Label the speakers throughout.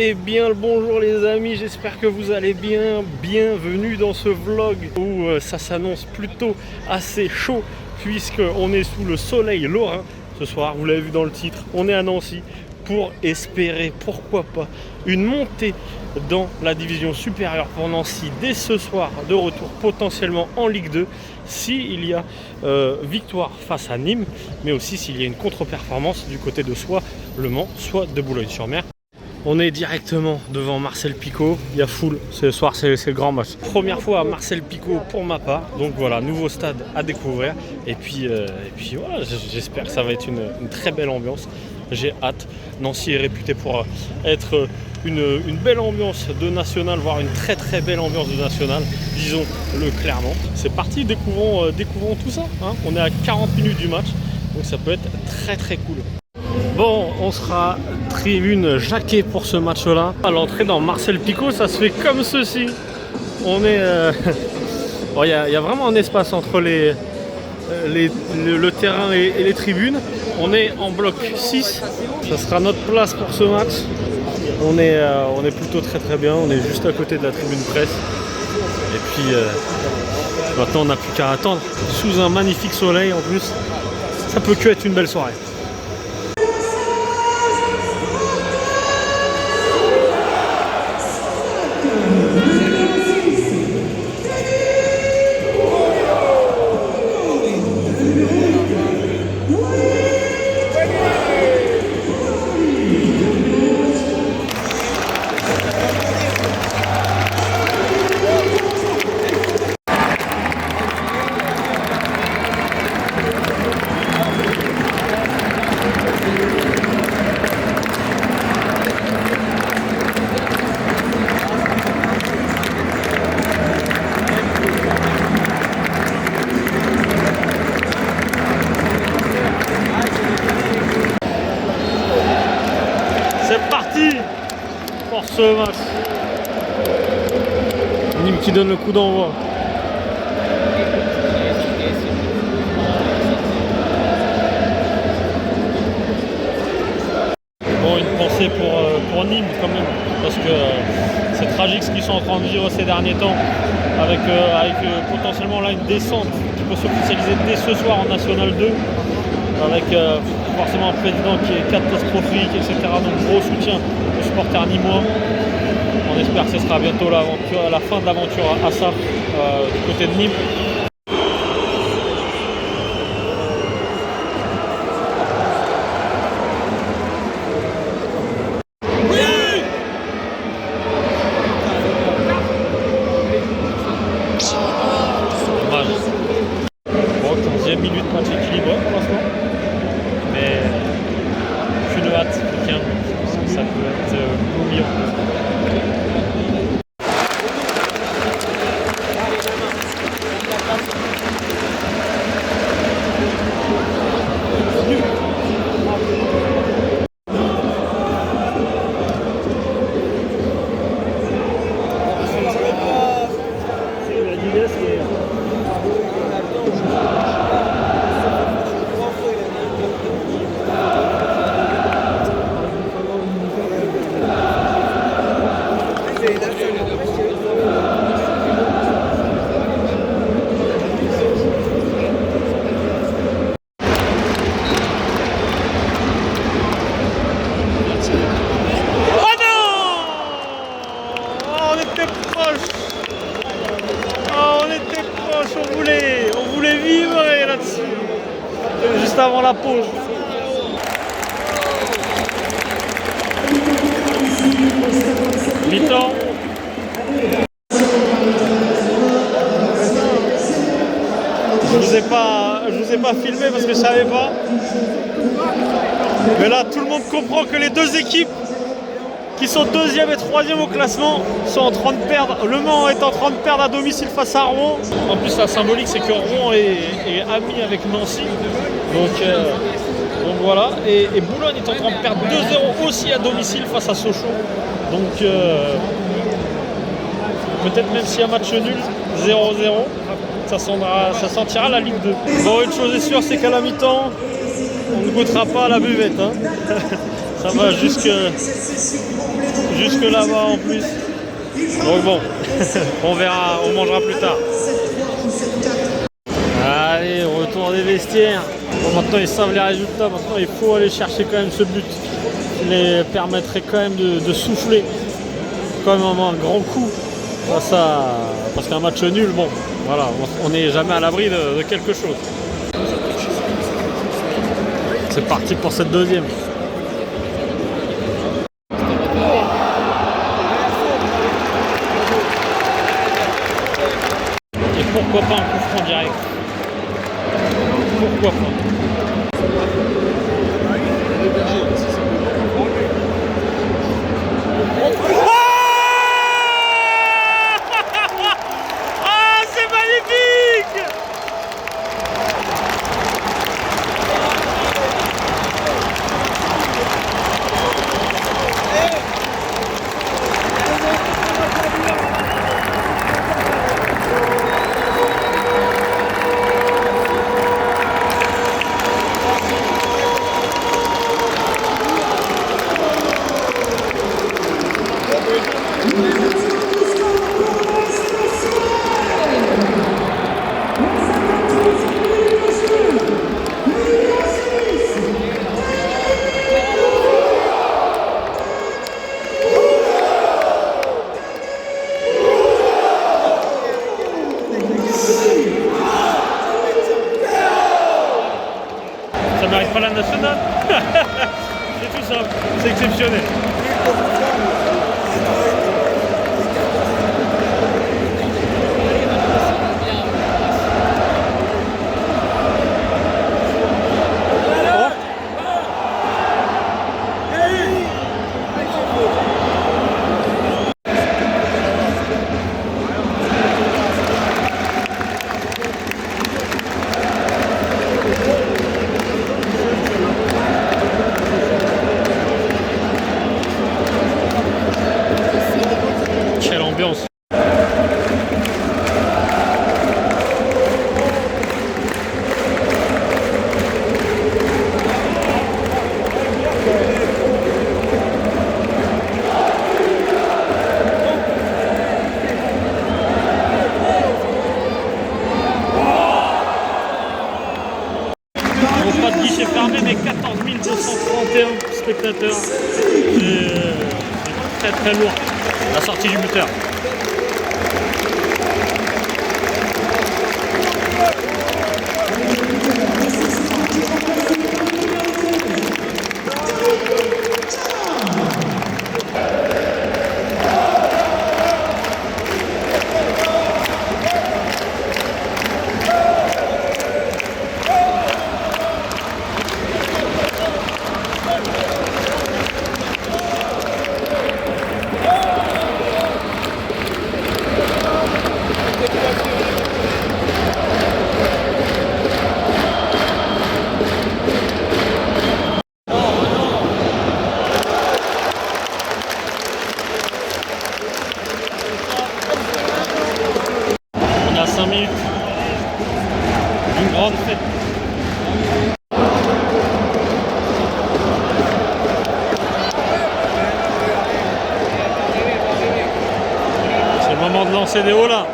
Speaker 1: Eh bien le bonjour les amis, j'espère que vous allez bien. Bienvenue dans ce vlog où ça s'annonce plutôt assez chaud puisqu'on est sous le soleil lorrain. Ce soir, vous l'avez vu dans le titre, on est à Nancy pour espérer, pourquoi pas, une montée dans la division supérieure pour Nancy dès ce soir, de retour potentiellement en Ligue 2 s'il y a victoire face à Nîmes, mais aussi s'il y a une contre-performance du côté de soit Le Mans, soit de Boulogne-sur-Mer. On est directement devant Marcel Picaud, il y a foule, ce soir c'est le grand match. Première fois à Marcel Picaud pour ma part, donc voilà, nouveau stade à découvrir. Et puis voilà, j'espère que ça va être une très belle ambiance, j'ai hâte. Nancy est réputé pour être une belle ambiance de national, voire une très belle ambiance de national, disons-le clairement. C'est parti, découvrons tout ça, hein. On est à 40 minutes du match, donc ça peut être très cool. Bon, on sera tribune Jacquet pour ce match-là. À l'entrée dans Marcel Picaud, ça se fait comme ceci. On est... Bon, y a vraiment un espace entre le terrain et les tribunes. On est en bloc 6. Ça sera notre place pour ce match. On est plutôt très bien. On est juste à côté de la tribune presse. Et puis, maintenant, on n'a plus qu'à attendre. Sous un magnifique soleil en plus. Ça peut que être une belle soirée. Pour ce match. Nîmes qui donne le coup d'envoi. Bon, une pensée pour Nîmes quand même, parce que c'est tragique ce qu'ils sont en train de vivre ces derniers temps, avec potentiellement là une descente qui peut s'officialiser dès ce soir en National 2, avec forcément un président qui est catastrophique, etc. Donc gros soutien aux supporters nîmois. On espère que ce sera bientôt la fin de l'aventure à ça du côté de Nîmes. Dommage. Bon, 15e minute, match équilibré pour l'instant. Mais aucune hâte de 15, parce que ça peut être mieux. On voulait vivre là-dessus, juste avant la pause. Mi-temps. Je vous ai pas filmé parce que je savais pas. Mais là, tout le monde comprend que les deux équipes qui sont 2e et 3e au classement sont en train de perdre. Le Mans est en train de perdre à domicile face à Rouen. En plus, la symbolique, c'est que Rouen est ami avec Nancy. Donc voilà. Et Boulogne est en train de perdre 2-0 aussi à domicile face à Sochaux. Donc peut-être même s'il y a match nul, 0-0, ça sentira la Ligue 2. Bon, une chose est sûre, c'est qu'à la mi-temps, on ne goûtera pas à la buvette, hein. Ça va jusque là-bas en plus. Donc bon, on verra, on mangera plus tard. Allez, retour des vestiaires. Bon, maintenant ils savent les résultats, maintenant il faut aller chercher quand même ce but. Il les permettrait quand même de souffler quand même un grand coup. Parce qu'un match nul, bon, voilà, on n'est jamais à l'abri de quelque chose. C'est parti pour cette deuxième. Et pourquoi pas un coup franc direct? Pourquoi pas? Ah, c'est magnifique! Ça mérite pas la nationale. C'est tout simple, c'est exceptionnel. Quelle ambiance! Bon, pas de guichet fermé, mais 14 231 spectateurs. C'est très lourd. La sortie du buteur. On a 5 minutes d'une grande fête. C'est le moment de lancer des hauts là.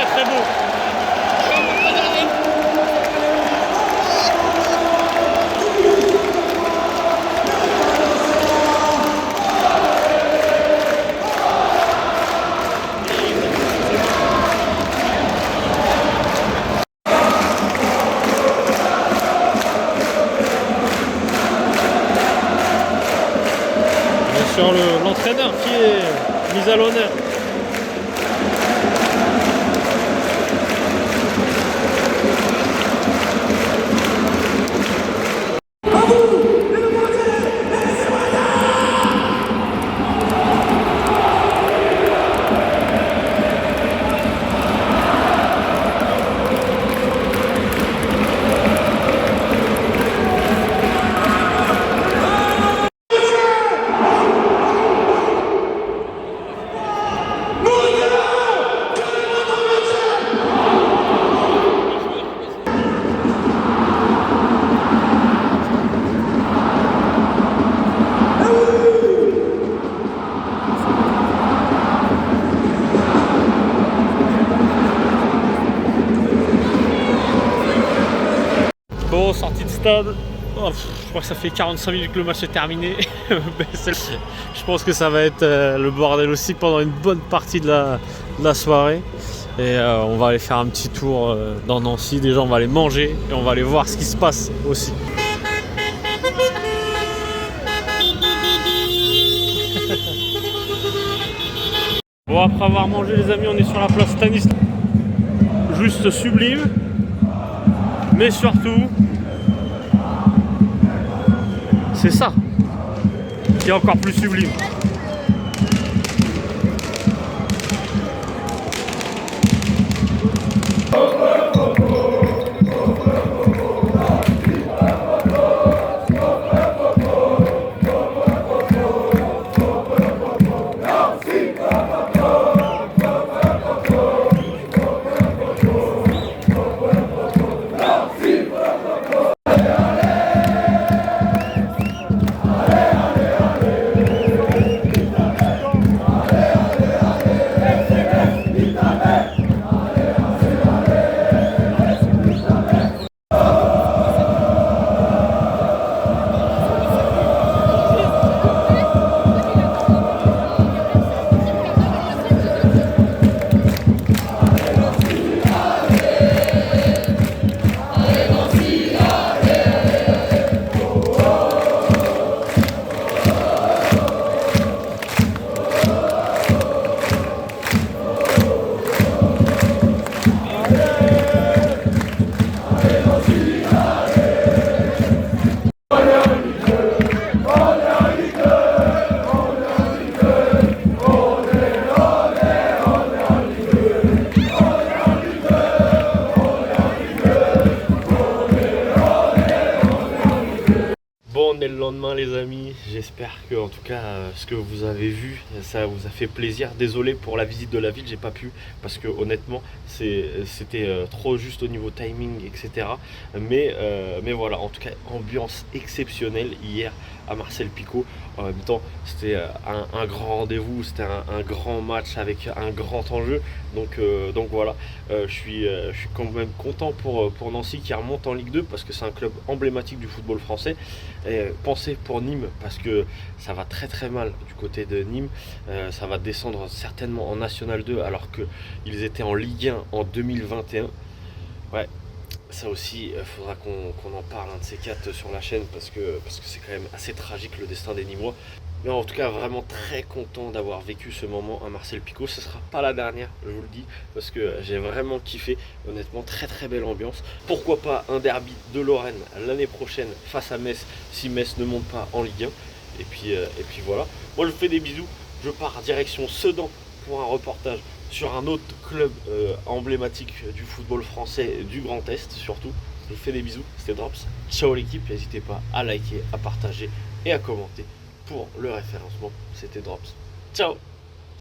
Speaker 1: très très beau. Bien sûr, l'entraîneur qui est mis à l'honneur. Bon, sortie de stade, oh, je crois que ça fait 45 minutes que le match est terminé. Je pense que ça va être le bordel aussi pendant une bonne partie de la soirée. Et on va aller faire un petit tour dans Nancy, déjà on va aller manger et on va aller voir ce qui se passe aussi. Bon, après avoir mangé les amis, on est sur la place Stanislas. Juste sublime. Mais surtout, c'est ça qui est encore plus sublime. Le lendemain les amis, j'espère que en tout cas ce que vous avez vu ça vous a fait plaisir. Désolé pour la visite de la ville, j'ai pas pu parce que honnêtement c'était trop juste au niveau timing etc, mais voilà, en tout cas ambiance exceptionnelle hier à Marcel Picaud. En même temps c'était un grand rendez-vous, c'était un grand match avec un grand enjeu, donc voilà, je suis quand même content pour Nancy qui remonte en Ligue 2 parce que c'est un club emblématique du football français. Et pensez pour Nîmes parce que ça va très très mal du côté de Nîmes, ça va descendre certainement en National 2 alors qu'ils étaient en Ligue 1 en 2021. Ouais, ça aussi faudra qu'on en parle un de ces quatre sur la chaîne parce que c'est quand même assez tragique le destin des Nîmois. Mais en tout cas vraiment très content d'avoir vécu ce moment à Marcel Picaud. Ce sera pas la dernière, je vous le dis, parce que j'ai vraiment kiffé. Honnêtement très très belle ambiance. Pourquoi pas un derby de Lorraine l'année prochaine face à Metz si Metz ne monte pas en Ligue 1. Et puis voilà. Moi je vous fais des bisous. Je pars direction Sedan pour un reportage sur un autre club emblématique du football français, du Grand Est surtout. Je vous fais des bisous, c'était Drops. Ciao l'équipe, n'hésitez pas à liker, à partager et à commenter pour le référencement. C'était Drops. Ciao.